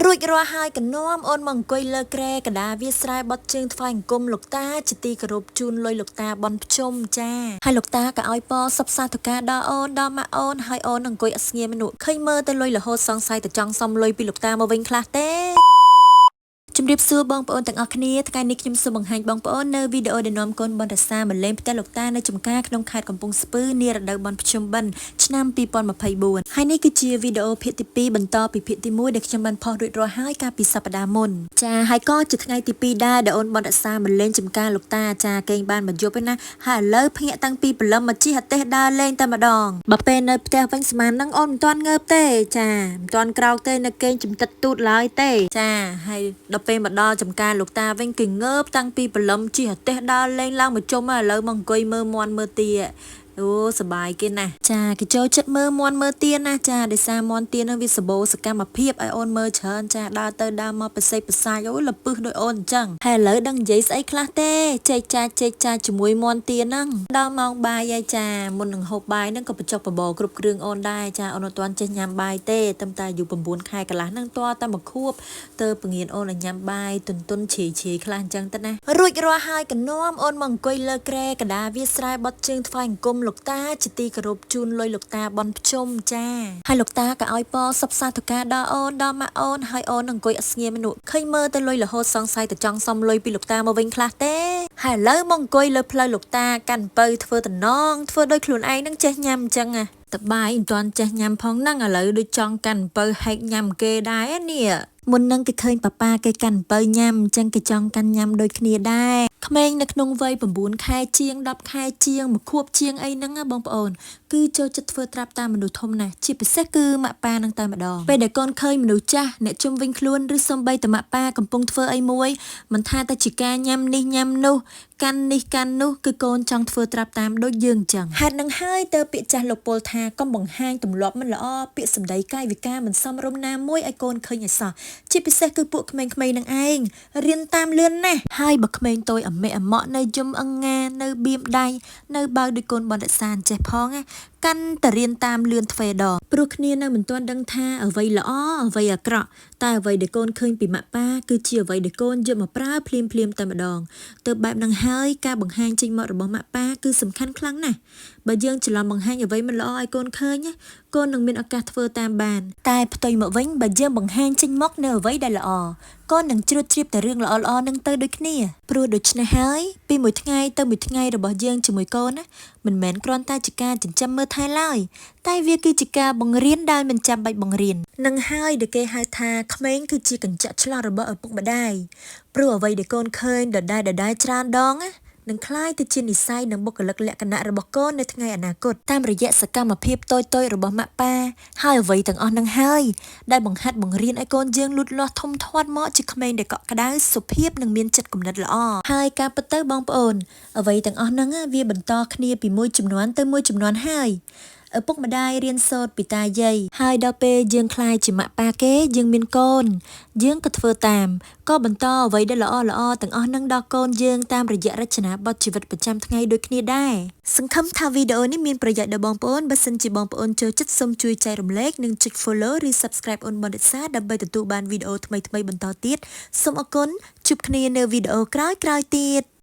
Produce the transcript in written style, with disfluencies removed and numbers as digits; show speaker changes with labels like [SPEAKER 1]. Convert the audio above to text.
[SPEAKER 1] រួចរាល់ហើយកនោមអូនមកអង្គុយលើក្រែកដាវាស្រែបត់ជើងថ្វាយអង្គមលោកតាជាទីគោរពជូនលុយលោកតាបនភ្ជុំចាហើយលោកតាក៏ឲ្យពរសពសាធុការដល់អូនដល់ម៉ាក់អូនហើយអូនអង្គុយអត់ស្ងៀមមនុឃើញមើលទៅលុយរហូតសង្ស័យទៅចង់សុំលុយពីលោកតាមកវិញខ្លះទេជំរាបសួរបងប្អូនទាំងអស់គ្នាថ្ងៃនេះខ្ញុំសូមបង្ហាញបងប្អូននៅវីដេអូដែលនាំកូនបនរសាមកលេងផ្ទះលោកតានៅចំការក្នុងខេត្តកំពង់ស្ពឺនារដូវបន់ភ្ជុំបិណ្ឌឆ្នាំ2024ហើយនេះគឺជាវីដេអូភាគទី2បន្តពីភាគទី1ដែលខ្ញុំបានផុសរួចរាល់ហើយកាលពីសប្តាហ៍មុនចាហើយក៏ជាថ្ងៃទី2ដែរដែលអូនបនរសាមកលេងចំការលោកតាចាគេងបានមកយប់ឯណាហើយឥឡូវភ្ញាក់តាំងពីព្រលឹមមកជិះអាទេសដើរលេងតែម្ដងបើពេលនៅផ្ទះវិញស្មាននឹងអូនមិនទាន់ងើបទេចាមិនទាន់ក្រោកទេនៅគេងជំតិតទូតឡើយទេចាហើយដល់ពេលមកដល់ចំការលោកតាវិញគេងើបតាំងពីព្រលឹមជិះអាទេសដើរលេងឡើងមកជុំឥឡូវមកអង្គុយមើលមាន់មើលទាអូសប្បាយគេណាស់ចាគេចូលចិត្តមើលមាន់មើលទាណាចាដោយសារមាន់ទានឹងវាសម្បូរសកម្មភាពឲ្យអូនមើលច្រើនចាដើរទៅដើរមកប្រសិទ្ធប្រសាយអូលពឹសដោយអូនអញ្ចឹងហើយឥឡូវដឹងនិយាយស្អីខ្លះទេចេកចាជាមួយមាន់ទាហ្នឹងដល់ម៉ោងបាយហើយចាមុននឹងហូបបាយហ្នឹងក៏បញ្ចុកបបរគ្រប់គ្រឿងអូនដែរចាអូនអត់ទាន់ចេះញ៉ាំបាយទេតែតែអាយុ9ខែកន្លះហ្នឹងតើតែមកខួបទៅពងៀនអូនឲ្យញ៉ាំបាយទុនជ្រាយខ្លះអញ្ចឹងទៅណារួចរាល់ហើយកនោមអូនមកអង្គុយលើក្រែកដាវាស្រែបត់ជើងថ្វាយអង្គមលោកតាជាទីគោរពជូនលុយលោកតាបនភ្ជុំចាហើយលោកតាក៏ឲ្យពរសពសាធុការដល់អូនដល់ម៉ាក់អូនហើយអូនអង្គុយអត់ស្ងៀមមនុឃើញមើលទៅលុយរហូតសង្ស័យទៅចង់សុំលុយពីលោកតាមកវិញខ្លះទេហើយឥឡូវមកអង្គុយលើផ្លូវលោកតាកាន់ពៅធ្វើតំណងធ្វើដោយខ្លួនឯងនឹងចេះញ៉ាំអញ្ចឹងតបាយមិនទាន់ចេះញ៉ាំផងហ្នឹងឥឡូវដូចចង់កាន់ពៅហែកញ៉ាំគេដែរនេះមុននឹងគេឃើញប៉ាប៉ាគេកាន់ពៅញ៉ាំអញ្ចឹងគេចង់កាន់ញ៉ាំដូចគ្នាដែរក្មេងនៅក្នុងវ័យ9ខែជាង10ខែជាង1ខួបជាងអីហ្នឹងបងប្អូនគឺចូលចិត្តធ្វើត្រាប់តាមមនុស្សធំណាស់ជាពិសេសគឺម៉ាក់ប៉ានឹងតែម្ដងពេលដែលកូនឃើញមនុស្សចាស់អ្នកជុំវិញខ្លួនឬសូម្បីតែម៉ាក់ប៉ាកំពុងធ្វើអីមួយមិនថាតែជាការញ៉ាំនេះញ៉ាំនោះកាន់នេះកាន់នោះគឺកូនចង់ធ្វើត្រាប់តាមដូចយើងចឹងហេតុនឹងហើយទៅពាក្យចាស់លោកពលថាកុំបង្ហាញទម្លាប់មិនល្អពាក្យសម្ដីកាយវិការមិនសមរម្យណាមួយឲ្យកូនឃើញឲ្យសោះជាពិសេសគឺពួកក្មេងៗនឹងឯងរៀនតាមលឿនណាស់ហើយបើក្មេងតូចអមេអម៉ក់នៅយំអង្ងានៅបៀមដៃនៅបើដូចកូនបនរសានចេះផងណាកាន់តែរៀនតាមលឿនទ្វេដងព្រោះគ្នានៅមិនទាន់ដឹងថាអ្វីល្អអ្វីអាក្រក់តែអ្វីដែលកូនឃើញពីម៉ាក់ប៉ាគឺជាអ្វីដែលកូនយកមកប្រើភ្លាមតែម្ដងទៅបែបហ្នឹងហើយការបង្ហាញចេញមករបស់ម៉ាក់ប៉ាគឺសំខាន់ខ្លាំងណាស់បើយើងច្រឡំបង្ហាញអ្វីមិនល្អឲ្យកូនឃើញកូននឹងមានឱកាសធ្វើតាមបានតែផ្ទុយមកវិញបើយើងបង្ហាញចេញមកនៅអ្វីដែលល្អកូននឹងជ្រួតជ្រាបតែរឿងល្អនឹងទៅដូចគ្នាព្រោះដូច្នេះហើយពីមួយថ្ងៃទៅមួយថ្ងៃរបស់យើងជាមួយកូនណាមិនមែនគ្រាន់តែជាការចិញ្ចឹមមើលថែឡើយតែវាគឺជាការបង្រៀនដែលមិនចាំបាច់បង្រៀននឹងហើយដែលគេហៅថាក្មេងគឺជាកញ្ចក់ឆ្លាស់របស់ឪពុកម្ដាយព្រោះអ្វីដែលកូនឃើញដដែលច្រើនដងណានឹងคล้ายទៅជានិស្ស័យនិងបុគ្គលិកលក្ខណៈរបស់កូននៅថ្ងៃអនាគតតាមរយៈសកម្មភាពតូចៗរបស់ម៉ាក់ប៉ាហើយអ្វីទាំងអស់នឹងហើយដែលបង្ហាត់បង្រៀនឲ្យកូនយើងលូតលាស់ធំធាត់មកជាក្មេងដែលកក់ក្ដៅសុភាពនិងមានចិត្តគំនិតល្អហើយការពិតទៅបងប្អូនអ្វីទាំងអស់ហ្នឹងវាបន្តគ្នាពីមួយជំនាន់ទៅមួយជំនាន់ហើយឪពុកម្ដាយរៀនសូត្រពីតាយាយហើយដល់ពេលយើងខ្លាយជាម៉ាក់ប៉ាគេយើងមានកូនយើងក៏ធ្វើតាមក៏បន្តអ្វីដែលល្អទាំងអស់នឹងដល់កូនយើងតាមរយៈរចនាប័ទ្មជីវិតប្រចាំថ្ងៃដូចគ្នាដែរសង្ឃឹមថាវីដេអូនេះមានប្រយោជន៍ដល់បងប្អូនបើសិនជាបងប្អូនចូលចិត្តសូមជួយចែករំលែកនិងចុច follow ឬ subscribe អូនបនរិសាដើម្បីទទួលបានវីដេអូថ្មីបន្តទៀតសូមអរគុណជួបគ្នានៅវីដេអូក្រោយទៀត